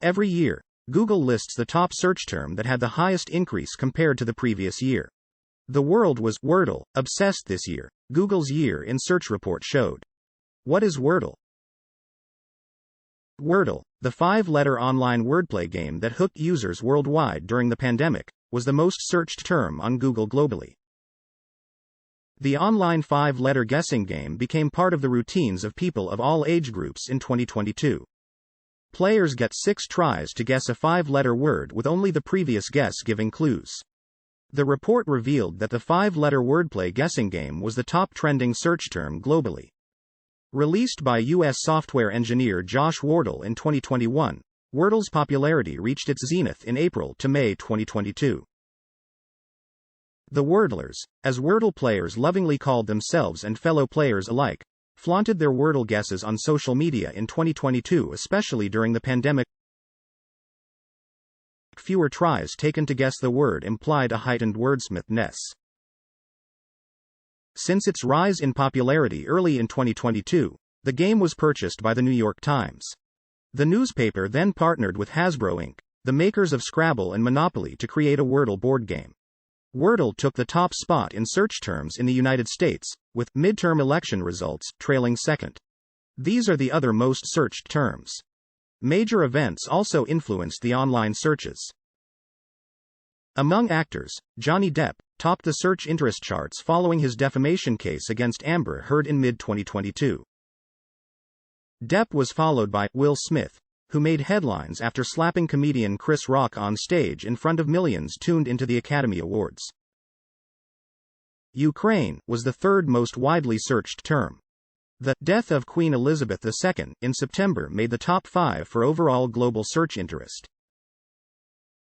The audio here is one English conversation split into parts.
Every year, Google lists the top search term that had the highest increase compared to the previous year. The world was Wordle obsessed this year, Google's year in search report showed. What is Wordle? Wordle, the 5-letter online wordplay game that hooked users worldwide during the pandemic, was the most searched term on Google globally. The online 5-letter guessing game became part of the routines of people of all age groups in 2022. Players get 6 tries to guess a 5-letter word with only the previous guess giving clues. The report revealed that the 5-letter wordplay guessing game was the top trending search term globally. Released by U.S. software engineer Josh Wardle in 2021, Wordle's popularity reached its zenith in April to May 2022. The Wordlers, as Wordle players lovingly called themselves and fellow players alike, flaunted their Wordle guesses on social media in 2022, especially during the pandemic. Fewer tries taken to guess the word implied a heightened wordsmithness. Since its rise in popularity early in 2022, the game was purchased by the New York Times. The newspaper then partnered with Hasbro Inc., the makers of Scrabble and Monopoly, to create a Wordle board game. Wordle took the top spot in search terms in the United States, with midterm election results trailing second. These are the other most searched terms. Major events also influenced the online searches. Among actors, Johnny Depp topped the search interest charts following his defamation case against Amber Heard in mid-2022. Depp was followed by Will Smith, who made headlines after slapping comedian Chris Rock on stage in front of millions tuned into the Academy Awards. Ukraine was the third most widely searched term. The death of Queen Elizabeth II in September made the top 5 for overall global search interest.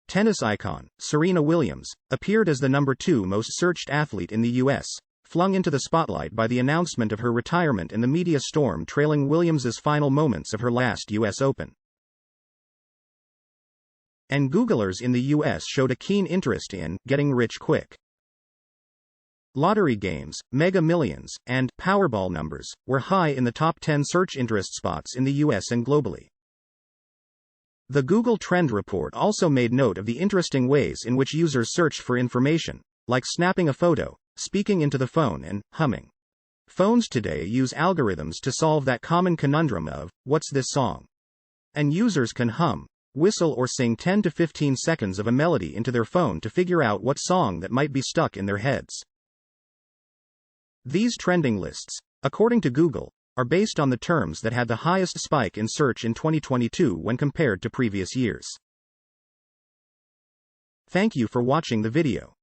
Tennis icon Serena Williams appeared as the number 2 most searched athlete in the U.S., flung into the spotlight by the announcement of her retirement and the media storm trailing Williams's final moments of her last U.S. Open. And Googlers in the U.S. showed a keen interest in getting rich quick. Lottery games, Mega Millions, and Powerball numbers were high in the top 10 search interest spots in the U.S. and globally. The Google Trend Report also made note of the interesting ways in which users searched for information, like snapping a photo, speaking into the phone, and humming. Phones today use algorithms to solve that common conundrum of, what's this song? And users can hum, whistle, or sing 10 to 15 seconds of a melody into their phone to figure out what song that might be stuck in their heads. These trending lists, according to Google, are based on the terms that had the highest spike in search in 2022 when compared to previous years. Thank you for watching the video.